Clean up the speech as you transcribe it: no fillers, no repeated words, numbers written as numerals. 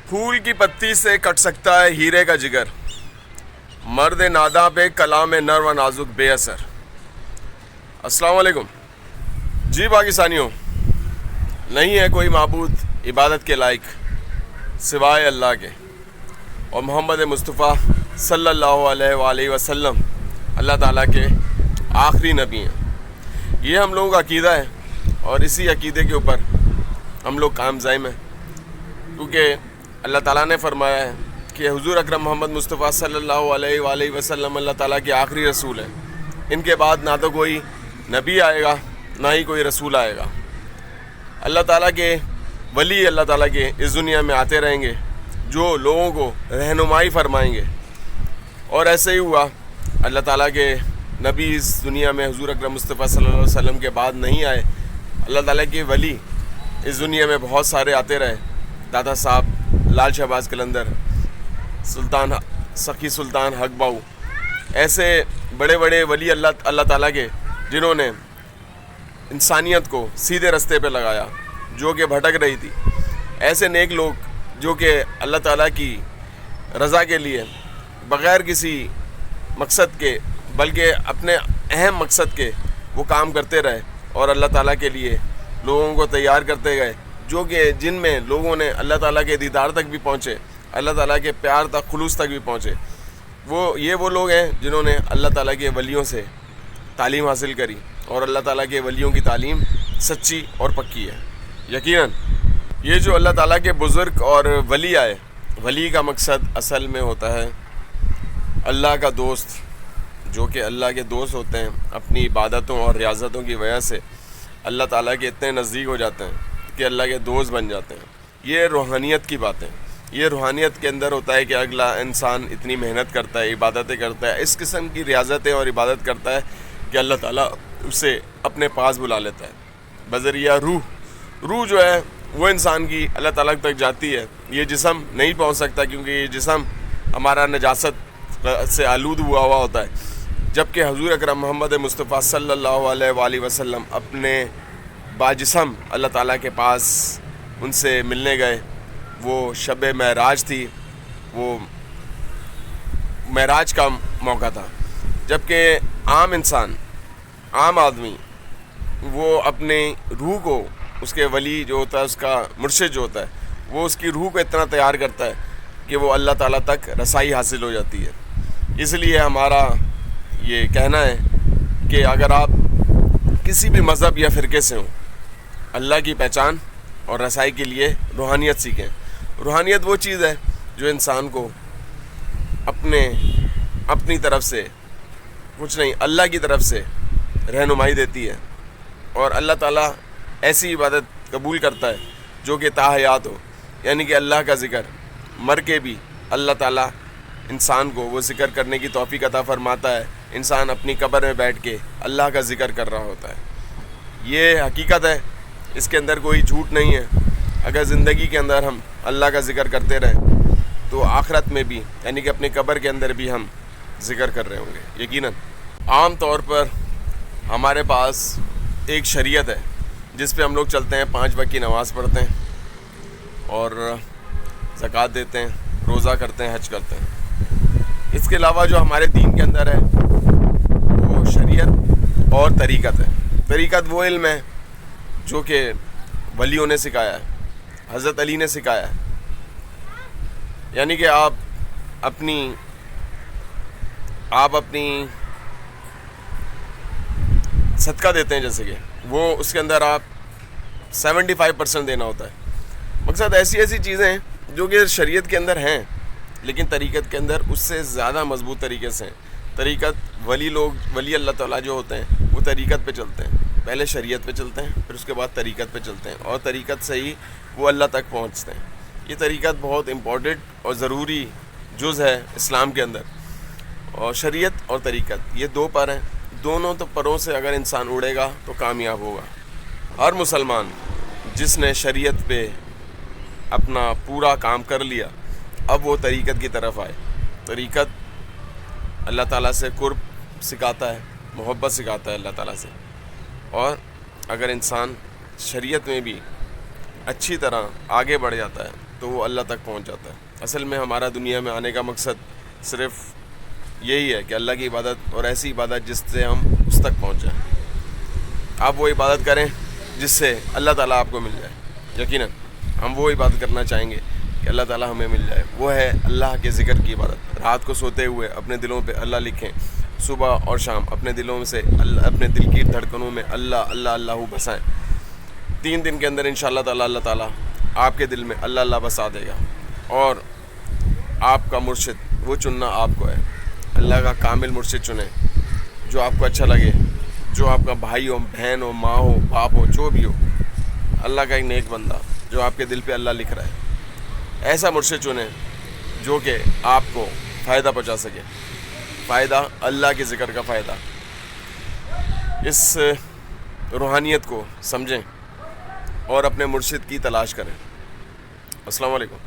پھول کی پتی سے کٹ سکتا ہے ہیرے کا جگر، مرد ناداں پہ کلام نر و نازک بے اثر۔ السلام علیکم جی پاکستانیوں، نہیں ہے کوئی معبود عبادت کے لائق سوائے اللہ کے، اور محمد مصطفیٰ صلی اللہ علیہ وآلہ وسلم اللہ تعالیٰ کے آخری نبی ہیں۔ یہ ہم لوگوں کا عقیدہ ہے، اور اسی عقیدے کے اوپر ہم لوگ قائم دائم ہیں، کیونکہ اللہ تعالیٰ نے فرمایا ہے کہ حضور اکرم محمد مصطفیٰ صلی اللہ علیہ وآلہ وسلم اللہ تعالیٰ کے آخری رسول ہیں۔ ان کے بعد نہ تو کوئی نبی آئے گا، نہ ہی کوئی رسول آئے گا۔ اللہ تعالیٰ کے ولی اللہ تعالیٰ کے اس دنیا میں آتے رہیں گے، جو لوگوں کو رہنمائی فرمائیں گے، اور ایسے ہی ہوا۔ اللہ تعالیٰ کے نبی اس دنیا میں حضور اکرم مصطفیٰ صلی اللہ علیہ وسلم کے بعد نہیں آئے۔ اللہ تعالیٰ کے ولی اس دنیا میں بہت سارے آتے رہے، دادا صاحب، لال شہباز قلندر، سلطان سخی سلطان حق باؤ، ایسے بڑے بڑے ولی اللہ تعالیٰ کے جنہوں نے انسانیت کو سیدھے رستے پہ لگایا جو کہ بھٹک رہی تھی۔ ایسے نیک لوگ جو کہ اللہ تعالیٰ کی رضا کے لیے بغیر کسی مقصد کے بلکہ اپنے اہم مقصد کے وہ کام کرتے رہے، اور اللہ تعالیٰ کے لیے لوگوں کو تیار کرتے گئے، جو کہ جن میں لوگوں نے اللہ تعالیٰ کے دیدار تک بھی پہنچے، اللہ تعالیٰ کے پیار تک، خلوص تک بھی پہنچے۔ وہ لوگ ہیں جنہوں نے اللہ تعالیٰ کے ولیوں سے تعلیم حاصل کری، اور اللہ تعالیٰ کے ولیوں کی تعلیم سچی اور پکی ہے۔ یقیناً یہ جو اللہ تعالیٰ کے بزرگ اور ولی آئے، ولی کا مقصد اصل میں ہوتا ہے اللہ کا دوست، جو کہ اللہ کے دوست ہوتے ہیں، اپنی عبادتوں اور ریاضتوں کی وجہ سے اللہ تعالیٰ کے اتنے نزدیک ہو جاتے ہیں کہ اللہ کے دوست بن جاتے ہیں۔ یہ روحانیت کی باتیں، یہ روحانیت کے اندر ہوتا ہے کہ اگلا انسان اتنی محنت کرتا ہے، عبادتیں کرتا ہے، اس قسم کی ریاضتیں اور عبادت کرتا ہے کہ اللہ تعالیٰ اسے اپنے پاس بلا لیتا ہے بذریعہ روح جو ہے وہ انسان کی اللہ تعالیٰ تک جاتی ہے۔ یہ جسم نہیں پہنچ سکتا، کیونکہ یہ جسم ہمارا نجاست سے آلود ہوا ہوتا ہے، جبکہ حضور اکرم محمد مصطفیٰ صلی اللہ علیہ وآلہ وسلم اپنے باجسم اللہ تعالیٰ کے پاس ان سے ملنے گئے۔ وہ شب معراج تھی، وہ معراج کا موقع تھا، جبکہ عام انسان، عام آدمی، وہ اپنے روح کو، اس کے ولی جو ہوتا ہے، اس کا مرشد جو ہوتا ہے، وہ اس کی روح کو اتنا تیار کرتا ہے کہ وہ اللہ تعالیٰ تک رسائی حاصل ہو جاتی ہے۔ اس لیے ہمارا یہ کہنا ہے کہ اگر آپ کسی بھی مذہب یا فرقے سے ہوں، اللہ کی پہچان اور رسائی کے لیے روحانیت سیکھیں۔ روحانیت وہ چیز ہے جو انسان کو اپنی طرف سے کچھ نہیں، اللہ کی طرف سے رہنمائی دیتی ہے، اور اللہ تعالیٰ ایسی عبادت قبول کرتا ہے جو کہ تاحیات ہو، یعنی کہ اللہ کا ذکر مر کے بھی اللہ تعالیٰ انسان کو وہ ذکر کرنے کی توفیق عطا فرماتا ہے۔ انسان اپنی قبر میں بیٹھ کے اللہ کا ذکر کر رہا ہوتا ہے۔ یہ حقیقت ہے، اس کے اندر کوئی جھوٹ نہیں ہے۔ اگر زندگی کے اندر ہم اللہ کا ذکر کرتے رہیں تو آخرت میں بھی، یعنی کہ اپنی قبر کے اندر بھی ہم ذکر کر رہے ہوں گے۔ یقیناً عام طور پر ہمارے پاس ایک شریعت ہے جس پہ ہم لوگ چلتے ہیں، 5 وقت کی نماز پڑھتے ہیں، اور زکوٰۃ دیتے ہیں، روزہ کرتے ہیں، حج کرتے ہیں۔ اس کے علاوہ جو ہمارے دین کے اندر ہے وہ شریعت اور طریقت ہے۔ طریقت وہ علم ہے جو کہ ولیوں نے سکھایا ہے، حضرت علی نے سکھایا ہے، یعنی کہ آپ اپنی صدقہ دیتے ہیں، جیسے کہ وہ اس کے اندر آپ 75% دینا ہوتا ہے۔ مقصد ایسی چیزیں ہیں جو کہ شریعت کے اندر ہیں، لیکن طریقت کے اندر اس سے زیادہ مضبوط طریقے سے ہیں۔ طریقت ولی اللہ تعالیٰ جو ہوتے ہیں وہ طریقت پہ چلتے ہیں، پہلے شریعت پہ چلتے ہیں، پھر اس کے بعد طریقت پہ چلتے ہیں، اور طریقت سے ہی وہ اللہ تک پہنچتے ہیں۔ یہ طریقت بہت امپورٹنٹ اور ضروری جز ہے اسلام کے اندر، اور شریعت اور طریقت یہ 2 پر ہیں۔ دونوں تو پروں سے اگر انسان اڑے گا تو کامیاب ہوگا۔ ہر مسلمان جس نے شریعت پہ اپنا پورا کام کر لیا، اب وہ طریقت کی طرف آئے۔ طریقت اللہ تعالیٰ سے قرب سکھاتا ہے، محبت سکھاتا ہے اللہ تعالیٰ سے، اور اگر انسان شریعت میں بھی اچھی طرح آگے بڑھ جاتا ہے تو وہ اللہ تک پہنچ جاتا ہے۔ اصل میں ہمارا دنیا میں آنے کا مقصد صرف یہی ہے کہ اللہ کی عبادت، اور ایسی عبادت جس سے ہم اس تک پہنچ جائیں۔ آپ وہ عبادت کریں جس سے اللہ تعالیٰ آپ کو مل جائے۔ یقیناً ہم وہ عبادت کرنا چاہیں گے کہ اللہ تعالیٰ ہمیں مل جائے، وہ ہے اللہ کے ذکر کی عبادت۔ رات کو سوتے ہوئے اپنے دلوں پہ اللہ لکھیں، صبح اور شام اپنے دلوں سے اللہ، اپنے دل کی دھڑکنوں میں اللہ اللہ اللہ بسائیں۔ 3 دن کے اندر انشاءاللہ تعالیٰ اللہ تعالیٰ آپ کے دل میں اللہ اللہ بسا دے گا، اور آپ کا مرشد وہ چننا آپ کو ہے۔ اللہ کا کامل مرشد چنیں جو آپ کو اچھا لگے، جو آپ کا بھائی ہو، بہن ہو، ماں ہو، باپ ہو، جو بھی ہو۔ اللہ کا ایک نیک بندہ جو آپ کے دل پہ اللہ لکھ رہا ہے، ایسا مرشد چنیں جو کہ آپ کو فائدہ پہنچا سکے، فائدہ اللہ کے ذکر کا فائدہ۔ اس روحانیت کو سمجھیں اور اپنے مرشد کی تلاش کریں۔ السلام علیکم۔